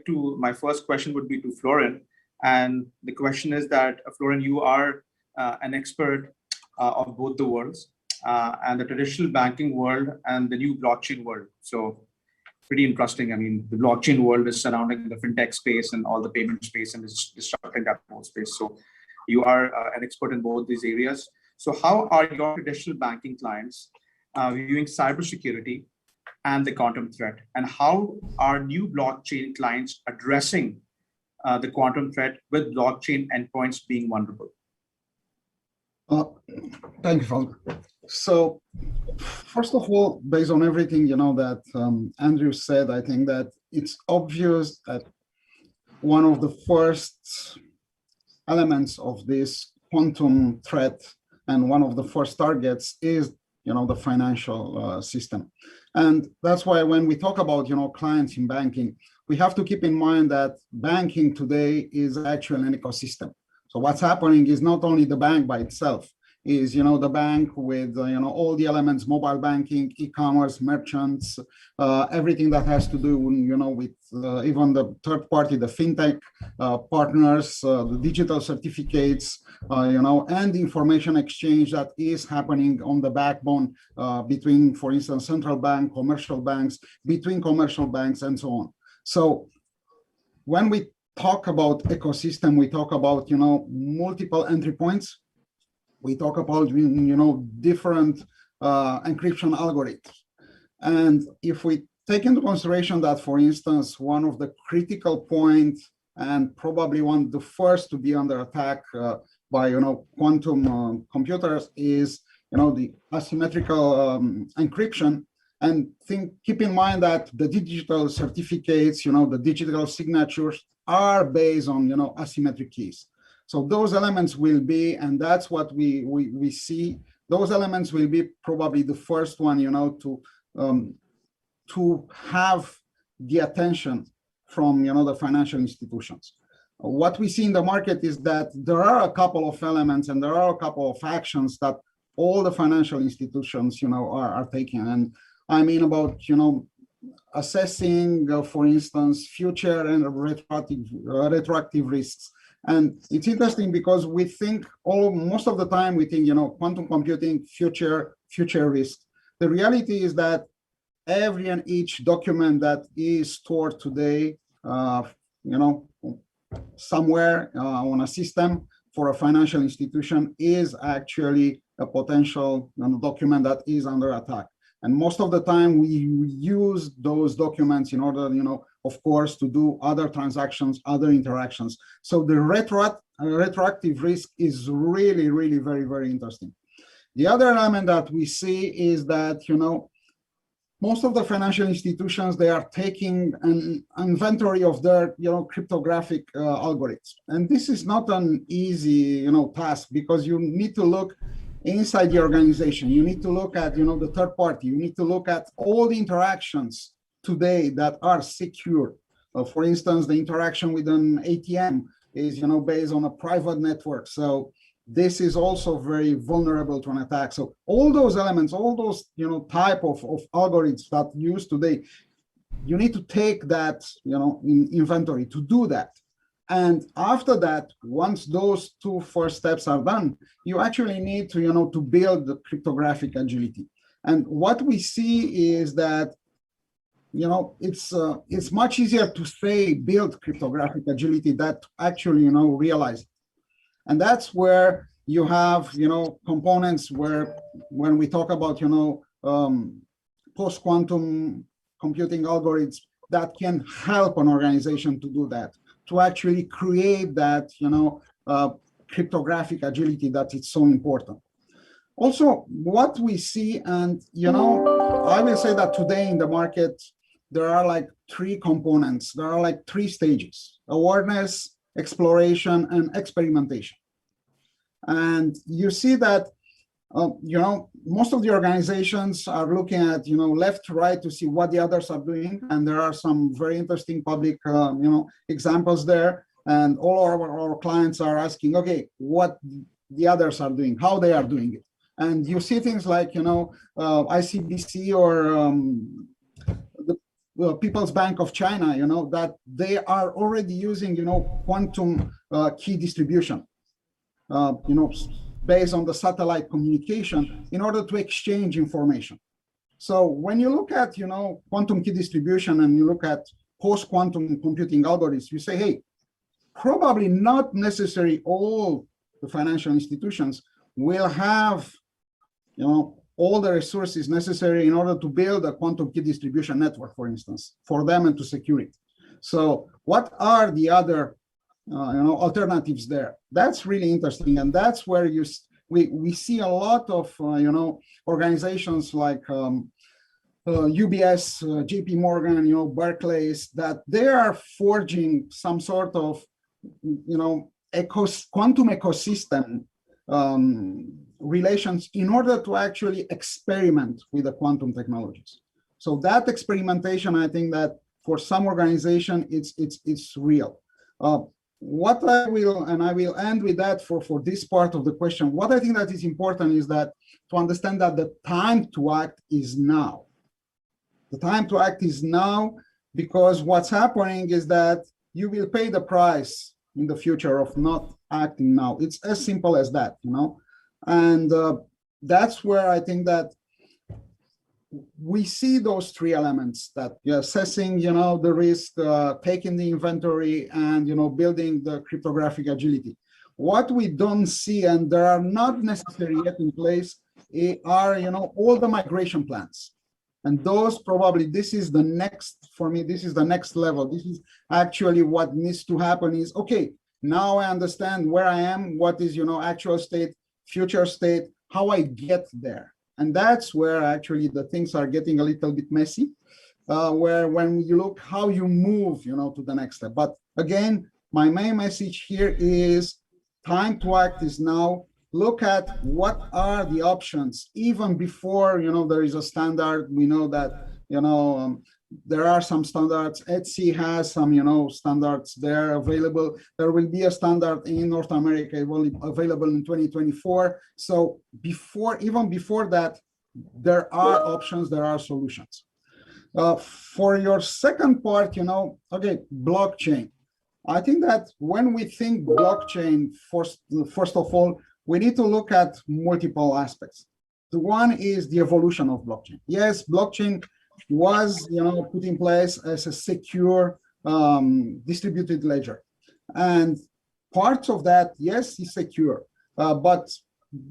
to, my first question would be to Florin. And the question is that, Florin, you are an expert of both the worlds, and the traditional banking world and the new blockchain world. So pretty interesting. I mean, the blockchain world is surrounding the fintech space and all the payment space and is disrupting that whole space. So you are an expert in both these areas. So how are your traditional banking clients viewing cybersecurity and the quantum threat? And how are new blockchain clients addressing the quantum threat with blockchain endpoints being vulnerable? Thank you, Falk. So first of all, based on everything that Andrew said, I think that it's obvious that one of the first elements of this quantum threat and one of the first targets is the financial system. And that's why when we talk about clients in banking, we have to keep in mind that banking today is actually an ecosystem. So what's happening is not only the bank by itself, is the bank with all the elements, mobile banking, e-commerce, merchants, everything that has to do with even the third party, the fintech partners, the digital certificates, and the information exchange that is happening on the backbone between, for instance, central bank, commercial banks, between commercial banks, and so on. So when we talk about ecosystem, we talk about multiple entry points. We talk about different encryption algorithms. And if we take into consideration that, for instance, one of the critical points and probably one of the first to be under attack by quantum computers is the asymmetrical encryption. And keep in mind that the digital certificates, the digital signatures are based on asymmetric keys. So those elements will be, and that's what we see, those elements will be probably the first one, to have the attention from, the financial institutions. What we see in the market is that there are a couple of elements and there are a couple of actions that all the financial institutions, are taking. And I mean about, assessing, for instance, future and retroactive risks. And it's interesting because we think most of the time we think, quantum computing, future risk. The reality is that every and each document that is stored today, somewhere on a system for a financial institution is actually a potential document that is under attack. And most of the time we use those documents in order, of course, to do other transactions, other interactions. So the retroactive risk is really, really very, very interesting. The other element that we see is that, most of the financial institutions, they are taking an inventory of their, cryptographic algorithms. And this is not an easy, task because you need to look inside the organization. You need to look at, the third party. You need to look at all the interactions today that are secure. For instance, the interaction with an ATM is, based on a private network. So this is also very vulnerable to an attack. So all those elements, all those, type of algorithms that use today, you need to take that, in inventory to do that. And after that, once those two first steps are done, you actually need to, to build the cryptographic agility. And what we see is that, it's much easier to say build cryptographic agility than actually, realize it. And that's where you have, components where when we talk about, post-quantum computing algorithms that can help an organization to do that, to actually create that, cryptographic agility that is so important. Also, what we see, and, I will say that today in the market, there are like three components. There are like three stages: awareness, exploration, and experimentation. And you see that, most of the organizations are looking at, left to right to see what the others are doing. And there are some very interesting public, examples there. And all our clients are asking, okay, what the others are doing, how they are doing it. And you see things like, ICBC or People's Bank of China, that they are already using, quantum key distribution, based on the satellite communication in order to exchange information. So when you look at, quantum key distribution and you look at post-quantum computing algorithms, you say, hey, probably not necessarily all the financial institutions will have, all the resources necessary in order to build a quantum key distribution network, for instance, for them and to secure it. So what are the other, alternatives there? That's really interesting, and that's where we see a lot of, organizations like UBS, JP Morgan, Barclays, that they are forging some sort of, quantum ecosystem relations in order to actually experiment with the quantum technologies. So that experimentation, I think that for some organization, it's real. What I will end with that for this part of the question. What I think that is important is that to understand that the time to act is now. The time to act is now, because what's happening is that you will pay the price in the future of not acting now. It's as simple as that, and that's where I think that we see those three elements, that you're assessing, the risk, taking the inventory, and, building the cryptographic agility. What we don't see, and they are not necessarily yet in place, are, all the migration plans. And those probably, this is the next, for me, this is the next level. This is actually what needs to happen is, okay, now I understand where I am, what is, actual state, future state, how I get there. And that's where actually the things are getting a little bit messy, where when you look how you move, to the next step. But again, my main message here is time to act is now. Look at what are the options, even before, there is a standard. We know that, there are some standards. Etsy has some, standards there available. There will be a standard in North America available in 2024. So even before that, there are options, there are solutions. For your second part, okay, blockchain. I think that when we think blockchain, first of all, we need to look at multiple aspects. The one is the evolution of blockchain. Yes, blockchain was, put in place as a secure distributed ledger, and parts of that, yes, is secure. But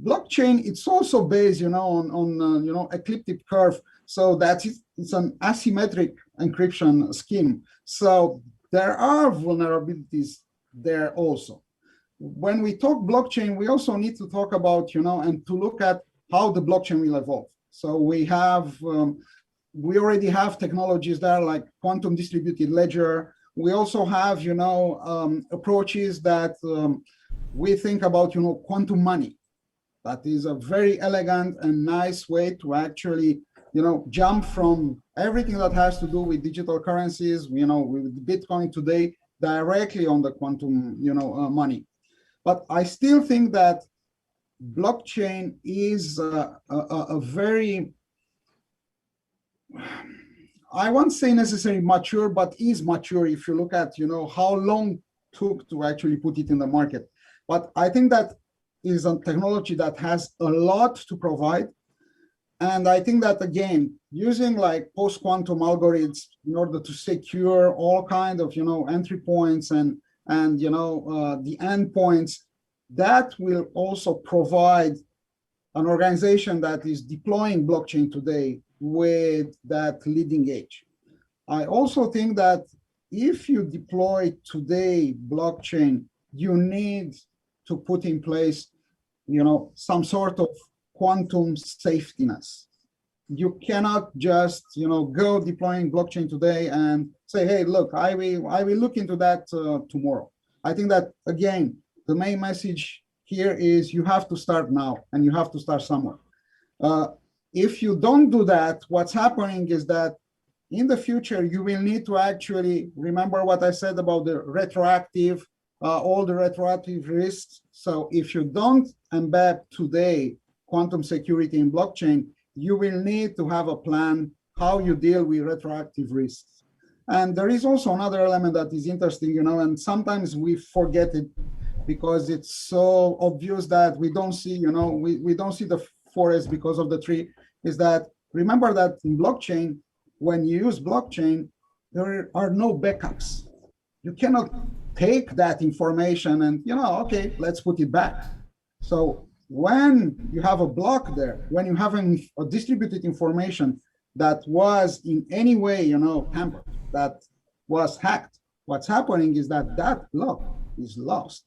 blockchain, it's also based, on ecliptic curve, so that it's an asymmetric encryption scheme. So there are vulnerabilities there also. When we talk blockchain, we also need to talk about, and to look at how the blockchain will evolve. So we already have technologies there like quantum distributed ledger. We also have, approaches that we think about, quantum money. That is a very elegant and nice way to actually, jump from everything that has to do with digital currencies, with Bitcoin today, directly on the quantum, money. But I still think that blockchain is a very, I won't say necessarily mature, but is mature if you look at, how long it took to actually put it in the market. But I think that is a technology that has a lot to provide. And I think that, again, using like post-quantum algorithms in order to secure all kinds of, entry points and the endpoints, that will also provide an organization that is deploying blockchain today with that leading edge. I also think that if you deploy today blockchain, you need to put in place, some sort of quantum safetiness. You cannot just, go deploying blockchain today and say, hey, look, I will look into that tomorrow. I think that, again, the main message here is you have to start now, and you have to start somewhere. If you don't do that, what's happening is that in the future, you will need to actually remember what I said about the retroactive, all the retroactive risks. So if you don't embed today quantum security in blockchain, you will need to have a plan how you deal with retroactive risks. And there is also another element that is interesting, and sometimes we forget it because it's so obvious that we don't see, we don't see the forest because of the tree, is that remember that in blockchain, when you use blockchain, there are no backups. You cannot take that information and, okay, let's put it back. So when you have a block there, when you have a distributed information that was in any way, tampered, that was hacked, what's happening is that that block is lost.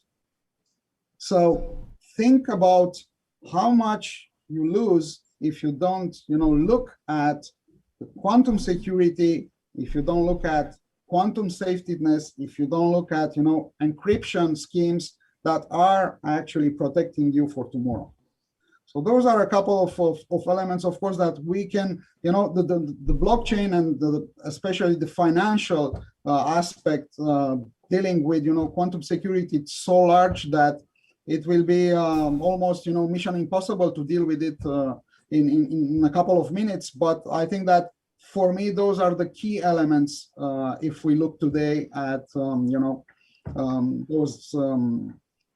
So think about how much you lose if you don't, look at the quantum security, if you don't look at quantum safetyness, if you don't look at, encryption schemes that are actually protecting you for tomorrow. So those are a couple of elements, of course, that we can, the blockchain and especially the financial aspect dealing with, quantum security, it's so large that it will be almost, mission impossible to deal with it in a couple of minutes. But I think that for me, those are the key elements if we look today at, those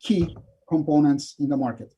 key components in the market.